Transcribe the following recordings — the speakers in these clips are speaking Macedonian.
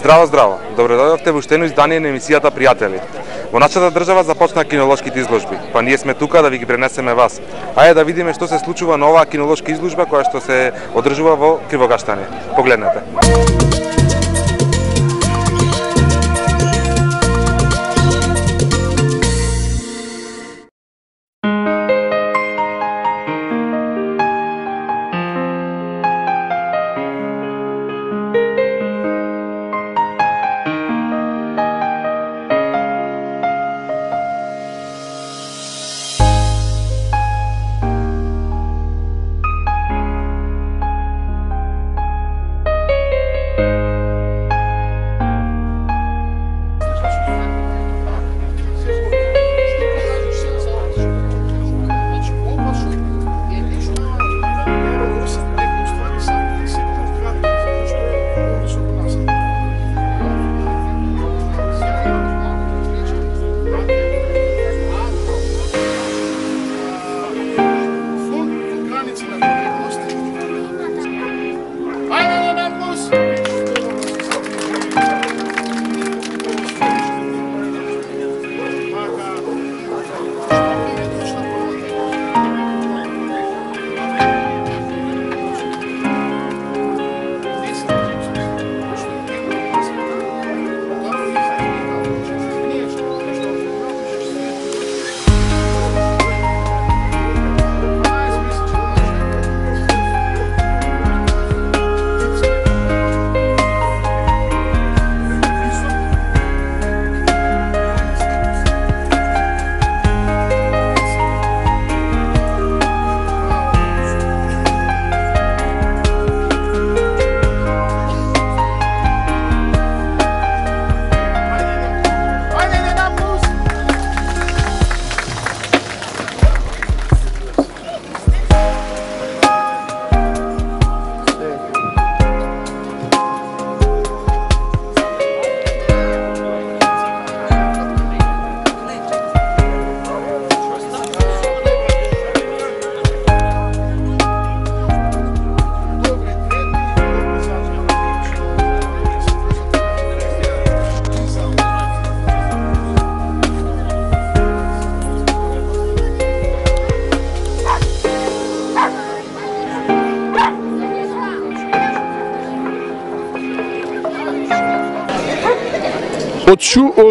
Здраво, здраво. Добредојдовте во уште едно издание на емисијата Пријатели. Во нашата држава започна кинолошките изложби, па ние сме тука да ви ги пренесеме вас. Ајде да видиме што се случува на оваа кинолошка изложба која што се одржува во Кривогаштани. Погледнете.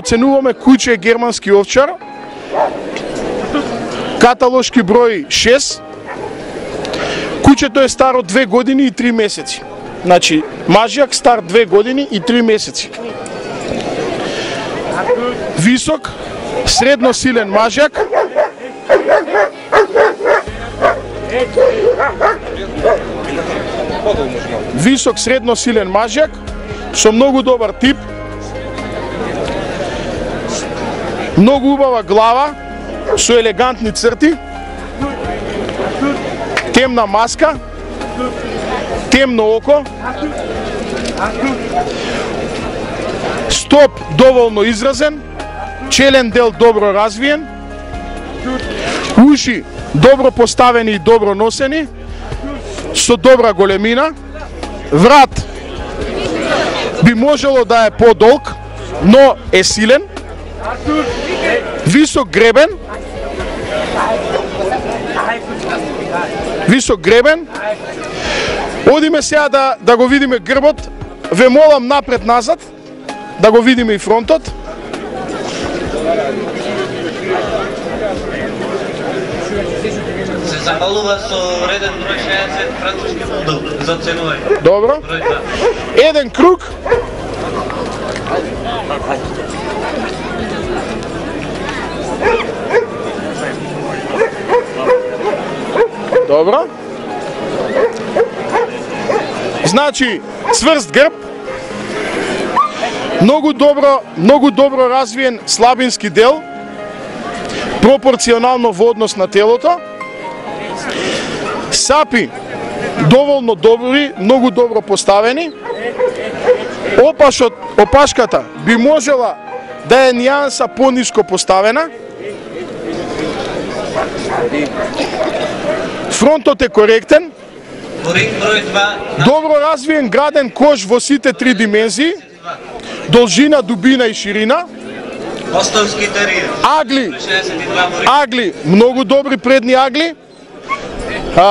Оценуваме куќе германски овчар, каталошки број 6. Куќето е старо 2 години и 3 месеци. Значи, мажјак стар 2 години и 3 месеци. Висок, средно силен мажјак. Висок, средно силен мажјак, со многу добар тип. Многу убава глава, со елегантни црти, темна маска, темно око, стоп доволно изразен, челен дел добро развиен, уши добро поставени и добро носени, со добра големина, врат би можело да е подолг, но е силен, висок гребен, Одиме сега да го видиме грбот. Ве молам напред-назад, да го видиме и фронтот. Се замалува со реден број 60 француски булдог за оценување. Добро. Еден круг. Добро. Значи, цврст грб, многу добро развиен слабински дел, пропорционално во однос на телото. Сапи доволно добри, многу добро поставени. Опашката би можела да е нијанса пониско поставена. Фронтот е коректен. Добро развиен граден кош во сите три димензии. должина, дубина и ширина. Бостонски териер. Агли, 62 мори. агли, многу добри предни агли.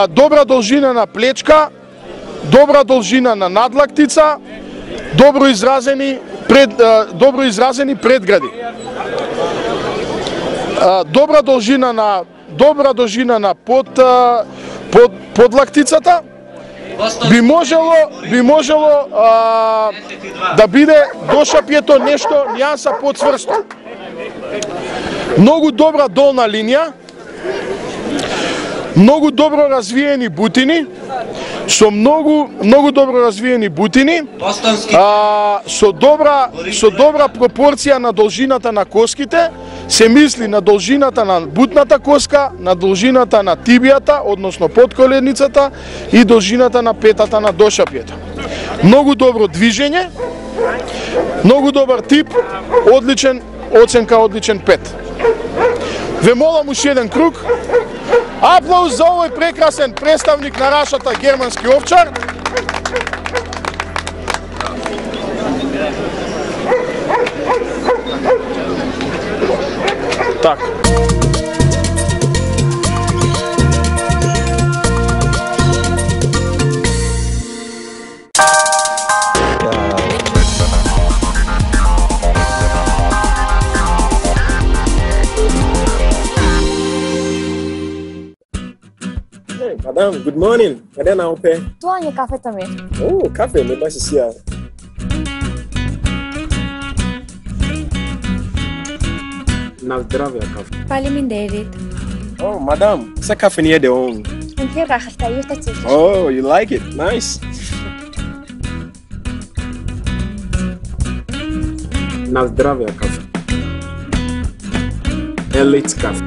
Добра должина на плечка, добра должина на надлактица, добро изразени предгради. Добра должина на подлактицата. Би можело да биде дошапјето нешто нијанса подцврсто. Многу добра долна линија, многу добро развиени бутини, со многу добро развиени бутини, со добра пропорција на должината на коските. Се мисли на должината на бутната коска, на должината на тибијата, односно подколеницата и должината на петата на дошапјето. Многу добро движење, многу добар тип, одличен оценка, одличен 5. Ве молам уште еден круг. Аплауз за овој прекрасен представник на расата германски овчар. Так. Hey, madam, good morning. Къде на опе? Това ни е кафета ми. О, кафе, не бай се сия. На здраве, кафе. Пали min David. Oh, madam, essa кафе не е де он. En keer rachasta justa tsis. Oh, you like it? Nice. На здраве, кафе. Elite кафе.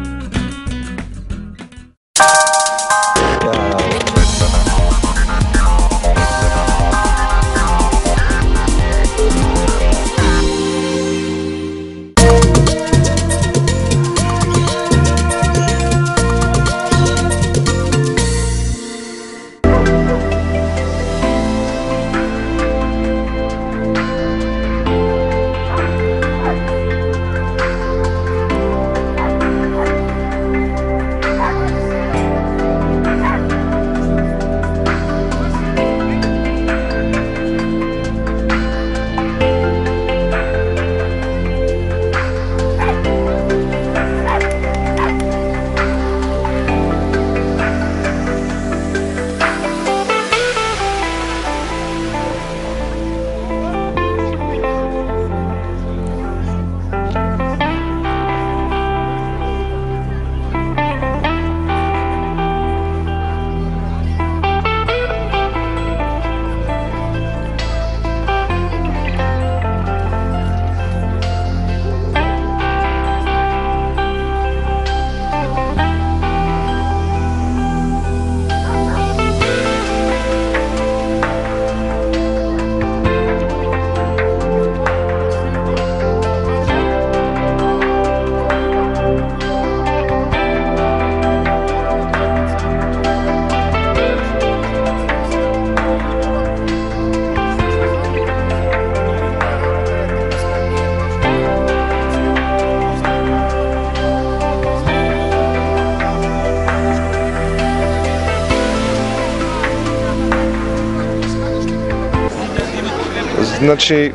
Значи,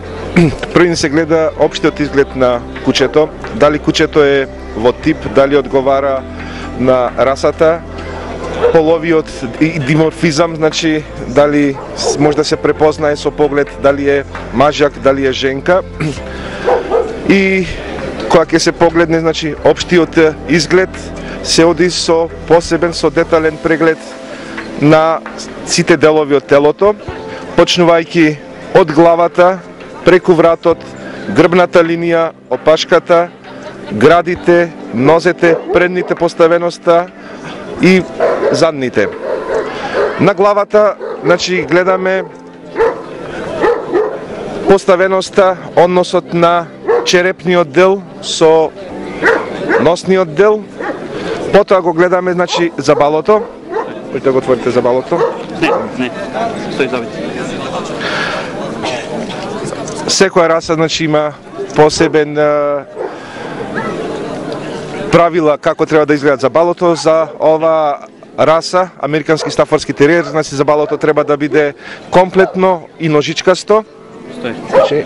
први ни се гледа општиот изглед на кучето, дали кучето е во тип, дали одговара на расата, половиот диморфизам, значи дали може да се препознае со поглед дали е мажак, дали е женка. И кога ќе се погледне, значи општиот изглед се оди со посебен, со детален преглед на сите делови од телото, почнувајќи од главата, преку вратот, грбната линија, опашката, градите, нозете, предните поставеноста и задните. На главата, значи, гледаме поставеноста, односот на черепниот дел со носниот дел. Потоа го гледаме, значи, забалото. Можете да го отворите забалото? Не, стои забит. секоја раса значи има посебен правила како треба да изгледа забалото. За ова раса, американски стафорски териер, значи забалото треба да биде комплетно и ножичкасто. Стој. Значи,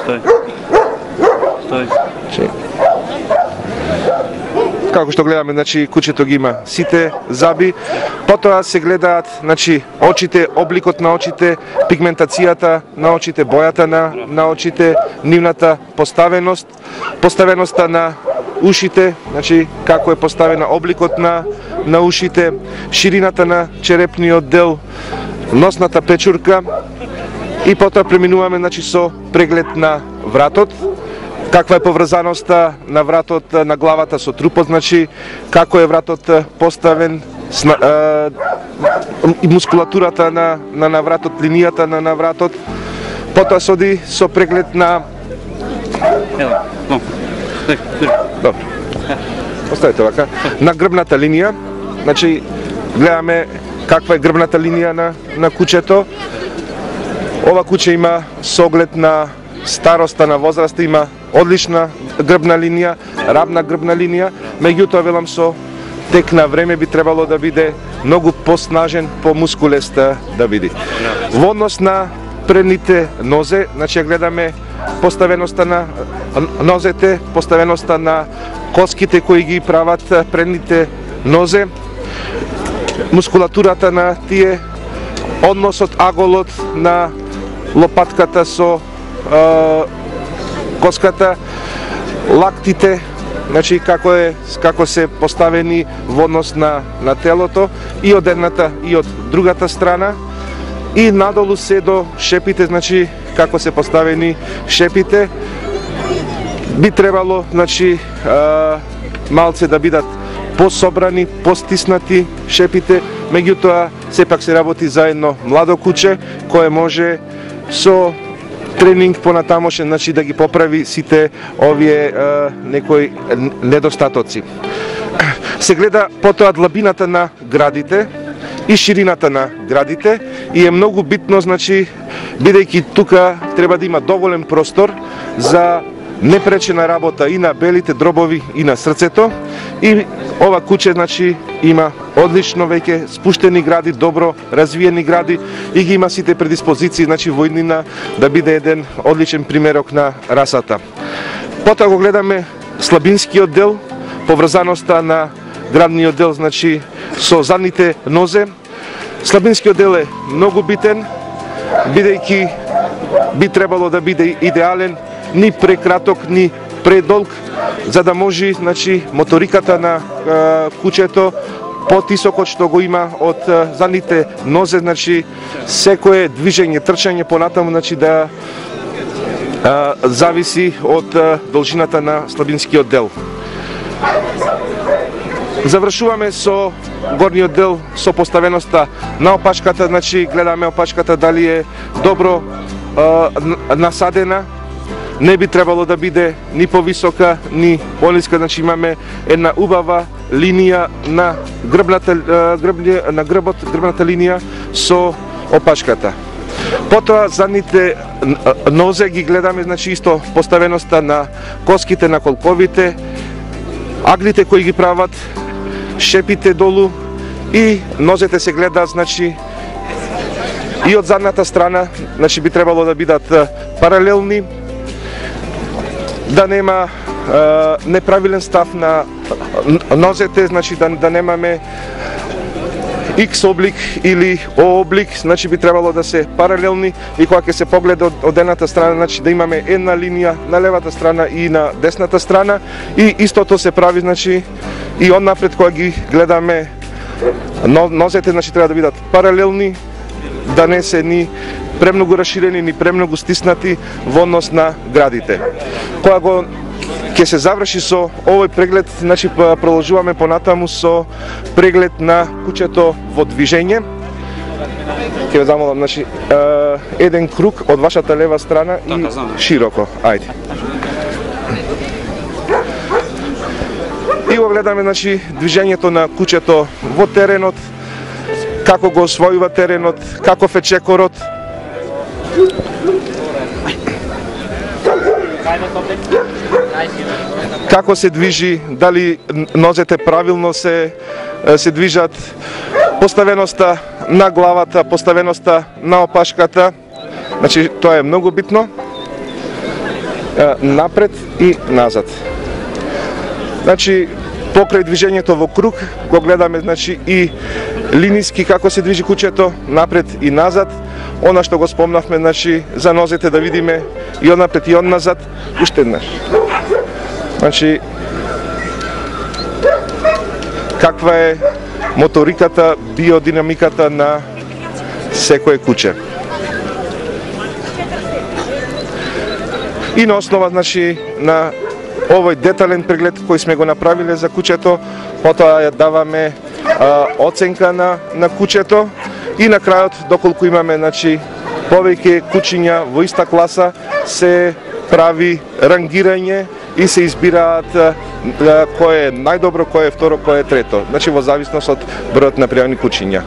Стој. Стој. значи, како што гледаме, значи кучето ги има сите заби. Потоа се гледаат, значи очите, обликот на очите, пигментацијата на очите, бојата на очите, нивната поставеност, поставеноста на ушите, значи како е поставена обликот на ушите, ширината на черепниот дел, носната печурка и потоа преминуваме значи со преглед на вратот. Каква е поврзаноста на вратот на главата со трупот, значи како е вратот поставен, и мускулатурата на вратот, линијата на вратот. Потоа се оди со преглед на Добро. Оставете вака. На грбната линија, значи гледаме каква е грбната линија на кучето. Ова куче има со оглед на староста, на возраста, има одлична грбна линија, равна грбна линија, меѓутоа велам со тек на време би требало да биде многу поснажен, помускулест да биде. Во однос на предните нозе, значи гледаме поставеноста на нозете, поставеноста на коските кои ги прават предните нозе, мускулатурата на тие, односот аголот на лопатката со коската, лактите, значи како се поставени во однос на телото и од едната и од другата страна, и надолу се до шепите, значи како се поставени шепите. Би требало значи малце да бидат пособрани, постиснати шепите, меѓутоа сепак се работи за едно младо куче кое може со тренинг понатамошен, значи да ги поправи сите овие некои недостатоци. Се гледа потоа длабината на градите и ширината на градите и е многу битно, значи бидејќи тука треба да има доволен простор за непречена работа и на белите дробови и на срцето, и ова куче значи има одлично веќе спуштени гради, добро развиени гради и ги има сите предиспозиции, значи во иднина да биде еден одличен примерок на расата. Потоа го гледаме слабинскиот дел, поврзаноста на градниот дел, значи со задните нозе. Слабинскиот дел е многу битен, бидејќи би требало да биде идеален, ни прекраток, ни предолг, за да може значи моториката на кучето потисокот што го има од задните нозе, значи секое движење, трчање понатаму, значи да зависи од должината на слабинскиот дел. Завршуваме со горниот дел, со поставеноста на опашката, значи гледаме опашката дали е добро насадена. Не би требало да биде ни повисока, ни пониска, значи имаме една убава линија на грбната линија со опашката. Потоа задните нозе ги гледаме, значи исто поставеноста на коските, на колковите, аглите кои ги прават, шепите долу и нозете се гледаат, значи и од задната страна, значи би требало да бидат паралелни, да нема неправилен став на нозете, значи да немаме X облик или O облик, значи би требало да се паралелни и кога ќе се погледа од едната страна, значи да имаме една линија на левата страна и на десната страна, и истото се прави, значи и однапред кога ги гледаме нозете, значи треба да бидат паралелни, да не се ни премногу расширени, ни премногу стиснати во однос на градите. Кога ќе се заврши со овој преглед, значи продолжуваме понатаму со преглед на кучето во движење. Ќе ве замолам, значи еден круг од вашата лева страна и широко. Ајде. И го гледаме, значи, движењето на кучето во теренот, како го освојува теренот, каков е чекорот, Како се движи, дали нозете правилно се движат, поставеноста на главата, поставеноста на опашката, значи тоа е многу битно, напред и назад. Значи, покрај движењето во круг, го гледаме значи и линиски како се движи кучето, напред и назад. Она што го спомнавме, значи, за нозете да видиме и од напред и од назад, уште еднаш. Значи, каква е моториката, биодинамиката на секое куче. И на основа, значи, на овој детален преглед кој сме го направиле за кучето, потоа ја даваме оценка на кучето и на крајот, доколку имаме, значи, повеќе кучиња во иста класа, се прави рангирање и се избираат кој е најдобро, кој е второ, кој е трето. Значи во зависност од бројот на пријавени кучиња.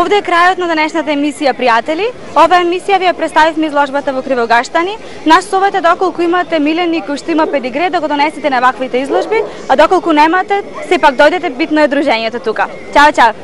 Овде е крајот на денешната емисија, пријатели. Ова емисија ви ја представивме изложбата во Кривогаштани. Наш совет е доколку имате милени кој што има педигре, да го донесете на ваквите изложби, а доколку немате, сепак дојдете, битно е дружењето тука. Чао, чао!